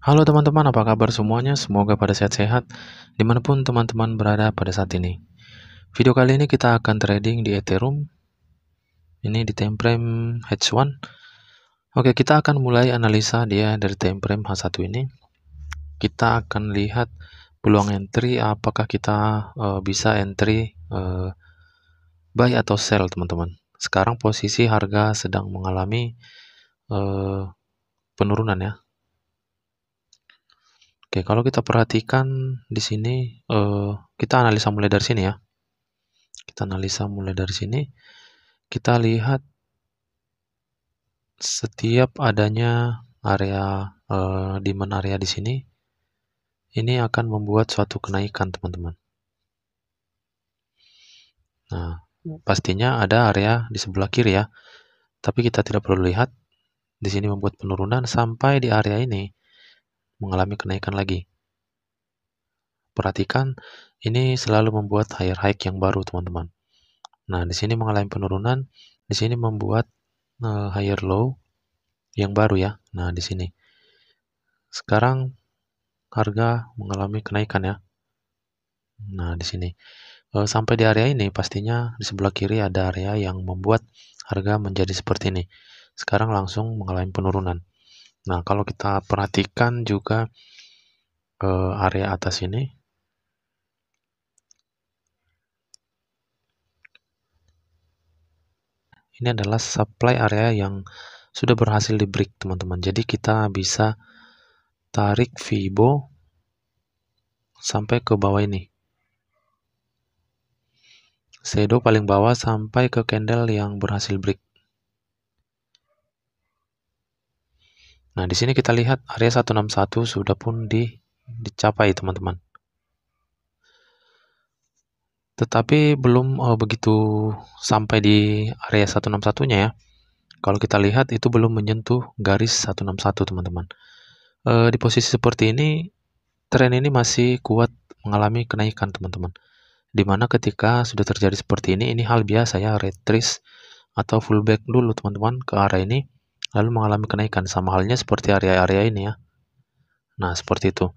Halo teman-teman, apa kabar semuanya? Semoga pada sehat-sehat dimanapun teman-teman berada pada saat ini. Video kali ini kita akan trading di Ethereum. Ini di time frame H1. Oke, kita akan mulai analisa dia dari time frame H1 ini. Kita akan lihat peluang entry, apakah kita bisa entry buy atau sell, teman-teman. Sekarang posisi harga sedang mengalami penurunan ya. Oke, kalau kita perhatikan di sini, kita analisa mulai dari sini ya. Kita analisa mulai dari sini. Kita lihat setiap adanya area demand area di sini, ini akan membuat suatu kenaikan, teman-teman. Nah, pastinya ada area di sebelah kiri ya. Tapi kita tidak perlu lihat. Di sini membuat penurunan sampai di area ini mengalami kenaikan lagi. Perhatikan, ini selalu membuat higher high yang baru, teman-teman. Nah, di sini mengalami penurunan, di sini membuat higher low yang baru ya. Nah, di sini. Sekarang harga mengalami kenaikan ya. Nah, di sini. Sampai di area ini, pastinya di sebelah kiri ada area yang membuat harga menjadi seperti ini. Sekarang langsung mengalami penurunan. Nah, kalau kita perhatikan juga ke area atas ini, ini adalah supply area yang sudah berhasil di break, teman-teman. Jadi kita bisa tarik Fibo sampai ke bawah ini. Shadow paling bawah sampai ke candle yang berhasil break. Nah, di sini kita lihat area 161 sudah pun dicapai, teman-teman. Tetapi belum begitu sampai di area 161-nya ya. Kalau kita lihat itu belum menyentuh garis 161, teman-teman. Di posisi seperti ini, tren ini masih kuat mengalami kenaikan, teman-teman. Dimana ketika sudah terjadi seperti ini hal biasa ya, retrace atau fullback dulu, teman-teman, ke arah ini, lalu mengalami kenaikan. Sama halnya seperti area-area ini ya. Nah, seperti itu.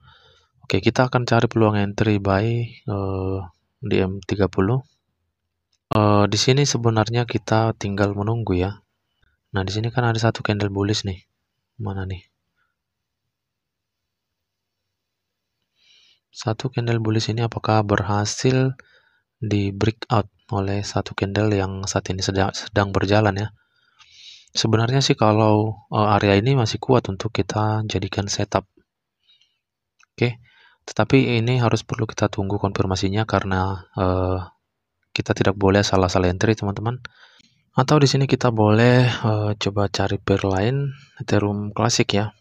Oke, kita akan cari peluang entry buy di M30. Di sini sebenarnya kita tinggal menunggu ya. Nah, di sini kan ada satu candle bullish nih. Mana nih? Satu candle bullish ini apakah berhasil di breakout oleh satu candle yang saat ini sedang berjalan ya. Sebenarnya sih kalau area ini masih kuat untuk kita jadikan setup. Oke. Tetapi ini harus perlu kita tunggu konfirmasinya karena kita tidak boleh salah-salah entry, teman-teman. Atau di sini kita boleh coba cari pair lain, Ethereum klasik ya.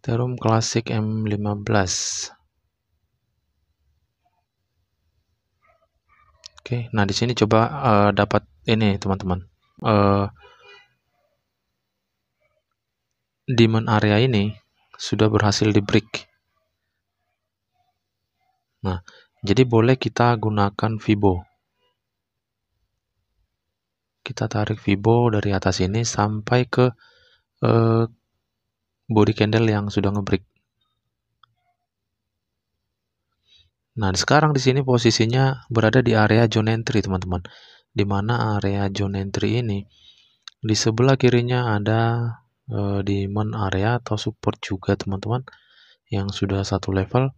Ethereum klasik M15. Oke, nah di sini coba dapat ini, teman-teman. Demand area ini sudah berhasil di break. Nah, jadi boleh kita gunakan Fibo. Kita tarik Fibo dari atas ini sampai ke body candle yang sudah ngebreak. Nah, sekarang di sini posisinya berada di area zone entry, teman-teman. Di mana area zone entry ini di sebelah kirinya ada demand area atau support juga, teman-teman, yang sudah satu level.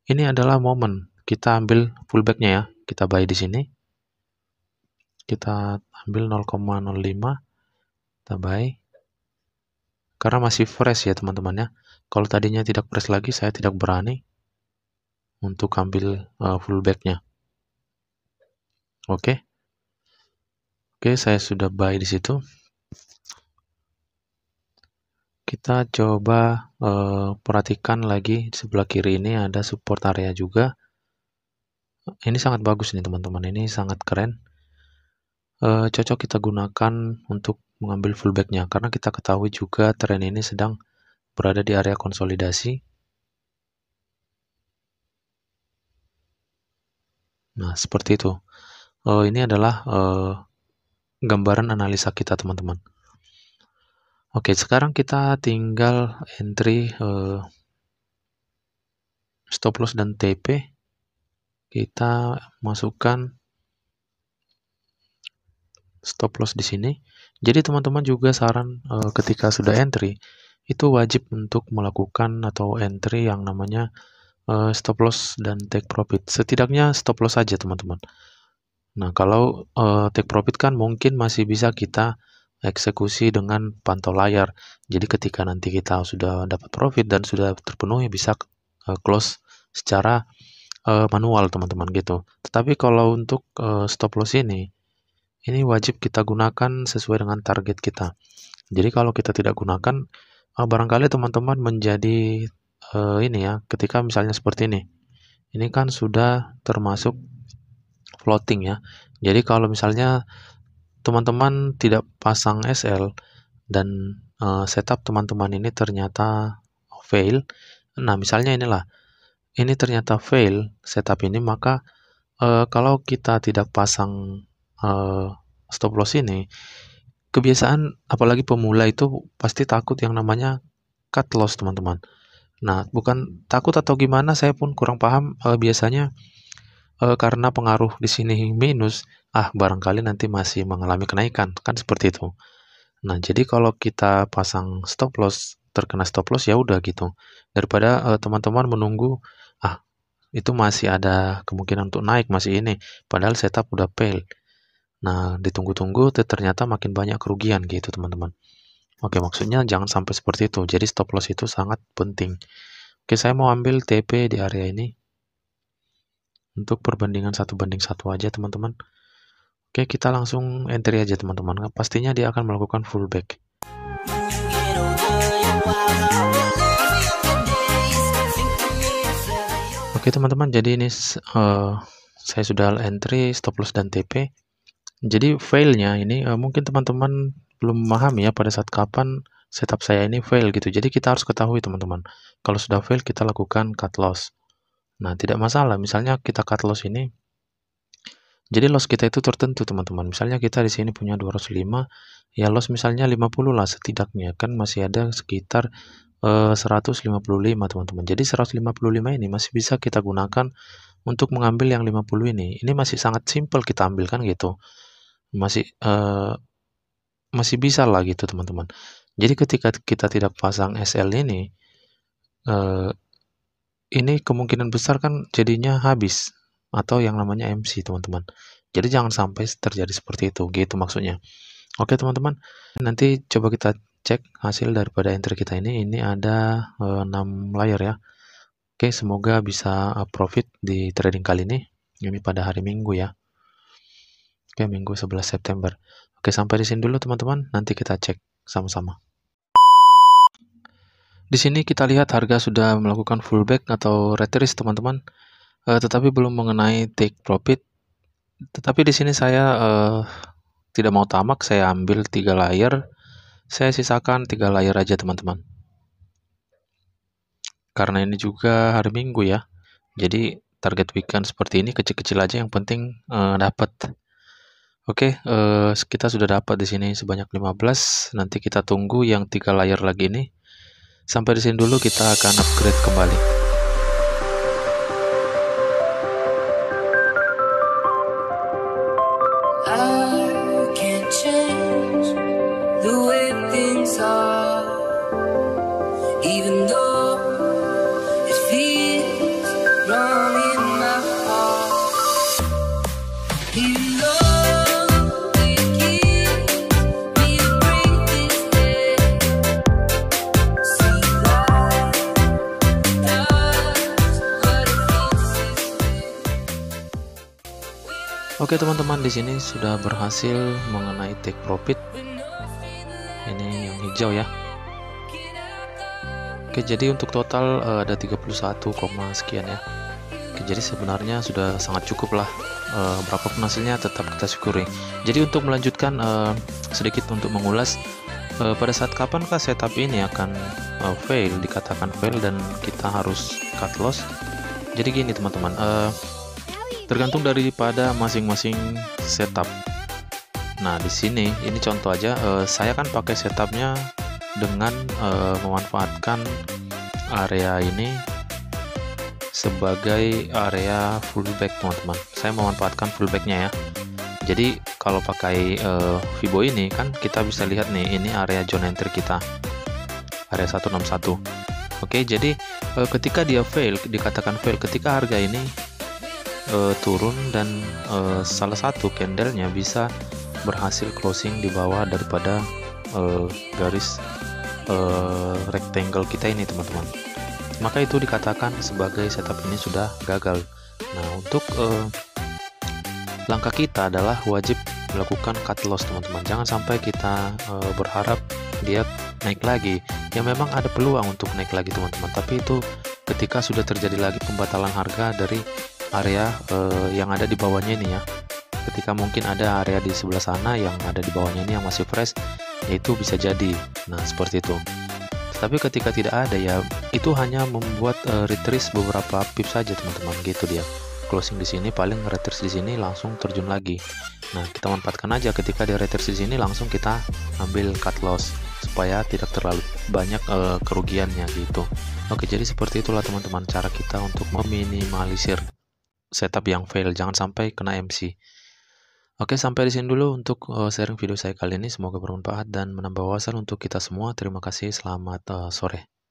Ini adalah momen kita ambil pullbacknya ya. Kita buy di sini. Kita ambil 0,05. Kita buy. Karena masih fresh ya, teman-teman ya. Kalau tadinya tidak fresh lagi, saya tidak berani untuk ambil fullbacknya. Oke. Oke, saya sudah buy di situ. Kita coba perhatikan lagi di sebelah kiri ini ada support area juga. Ini sangat bagus nih, teman-teman. Ini sangat keren. Cocok kita gunakan untuk mengambil fullbacknya karena kita ketahui juga tren ini sedang berada di area konsolidasi. Nah, seperti itu. Ini adalah gambaran analisa kita, teman-teman. Oke, sekarang kita tinggal entry stop loss dan TP. Kita masukkan stop loss di sini. Jadi teman-teman juga saran ketika sudah entry itu wajib untuk melakukan atau entry yang namanya stop loss dan take profit. Setidaknya stop loss saja teman-teman. Nah, kalau take profit kan mungkin masih bisa kita eksekusi dengan pantau layar. Jadi ketika nanti kita sudah dapat profit dan sudah terpenuhi bisa close secara manual teman-teman gitu. Tetapi kalau untuk stop loss ini wajib kita gunakan sesuai dengan target kita. Jadi kalau kita tidak gunakan, barangkali teman-teman menjadi ini ya, ketika misalnya seperti ini. Ini kan sudah termasuk floating ya. Jadi kalau misalnya teman-teman tidak pasang SL dan setup teman-teman ini ternyata fail. Nah, misalnya inilah. Ini ternyata fail setup ini, maka kalau kita tidak pasang stop loss ini, kebiasaan apalagi pemula itu pasti takut yang namanya cut loss teman-teman. Nah, bukan takut atau gimana, saya pun kurang paham. Biasanya karena pengaruh di sini minus, barangkali nanti masih mengalami kenaikan, kan seperti itu. Nah, jadi kalau kita pasang stop loss, terkena stop loss ya udah gitu. Daripada teman-teman menunggu, itu masih ada kemungkinan untuk naik, masih ini, padahal setup udah fail. Nah, ditunggu-tunggu ternyata makin banyak kerugian gitu teman-teman. Oke, maksudnya jangan sampai seperti itu. Jadi stop loss itu sangat penting. Oke, saya mau ambil TP di area ini untuk perbandingan 1:1 aja teman-teman. Oke, kita langsung entry aja teman-teman. Pastinya dia akan melakukan fullback. Oke teman-teman, jadi ini saya sudah entry stop loss dan TP. Jadi failnya ini mungkin teman-teman belum memahami ya pada saat kapan setup saya ini fail gitu. Jadi kita harus ketahui teman-teman, kalau sudah fail kita lakukan cut loss. Nah, tidak masalah misalnya kita cut loss ini. Jadi loss kita itu tertentu teman-teman. Misalnya kita di sini punya 205, ya loss misalnya 50 lah setidaknya, kan masih ada sekitar 155 teman-teman. Jadi 155 ini masih bisa kita gunakan untuk mengambil yang 50 ini. Ini masih sangat simple kita ambil kan gitu. Masih bisa lah gitu teman-teman. Jadi ketika kita tidak pasang SL ini kemungkinan besar kan jadinya habis atau yang namanya MC teman-teman. Jadi jangan sampai terjadi seperti itu gitu maksudnya. Oke teman-teman, nanti coba kita cek hasil daripada entry kita ini ada 6 layar ya. Oke, semoga bisa profit di trading kali ini pada hari Minggu ya. Oke, Minggu 11 September. Oke, sampai di sini dulu teman-teman, nanti kita cek sama-sama. Di sini kita lihat harga sudah melakukan fullback atau retrace teman-teman, tetapi belum mengenai take profit. Tetapi di sini saya tidak mau tamak, saya ambil 3 layar. Saya sisakan 3 layar aja teman-teman. Karena ini juga hari Minggu ya. Jadi target weekend seperti ini kecil-kecil aja, yang penting dapat. Oke, kita sudah dapat di sini sebanyak 15. Nanti kita tunggu yang 3 layar lagi ini. Sampai di sini dulu, kita akan upgrade kembali. Oke teman-teman, di sini sudah berhasil mengenai take profit. Ini yang hijau ya. Oke, jadi untuk total ada 31, sekian ya. Oke, jadi sebenarnya sudah sangat cukup lah. Berapapun hasilnya tetap kita syukuri. Jadi untuk melanjutkan sedikit untuk mengulas pada saat kapankah setup ini akan fail, dikatakan fail dan kita harus cut loss. Jadi gini teman-teman, tergantung daripada masing-masing setup. Nah di sini ini contoh aja, saya kan pakai setupnya dengan memanfaatkan area ini sebagai area fullback, teman-teman. Saya memanfaatkan fullbacknya ya. Jadi kalau pakai Vibo ini kan kita bisa lihat nih, ini area zone entry kita, area 161. Oke, jadi ketika dia fail, dikatakan fail ketika harga ini turun dan salah satu candlenya bisa berhasil closing di bawah daripada garis rectangle kita ini, teman-teman. Maka itu dikatakan sebagai setup ini sudah gagal. Nah, untuk langkah kita adalah wajib melakukan cut loss, teman-teman. Jangan sampai kita berharap dia naik lagi. Ya memang ada peluang untuk naik lagi, teman-teman, tapi itu ketika sudah terjadi lagi pembatalan harga dari area yang ada di bawahnya ini ya. Ketika mungkin ada area di sebelah sana yang ada di bawahnya ini yang masih fresh, yaitu bisa jadi. Nah, seperti itu. Tapi ketika tidak ada ya, itu hanya membuat retrace beberapa pips saja, teman-teman. Gitu dia. Closing di sini, paling retrace di sini langsung terjun lagi. Nah, kita manfaatkan aja ketika dia retrace di sini, langsung kita ambil cut loss supaya tidak terlalu banyak kerugiannya gitu. Oke, jadi seperti itulah teman-teman cara kita untuk meminimalisir setup yang fail, jangan sampai kena MC. Oke, sampai di sini dulu untuk sharing video saya kali ini. Semoga bermanfaat dan menambah wawasan untuk kita semua. Terima kasih, selamat sore.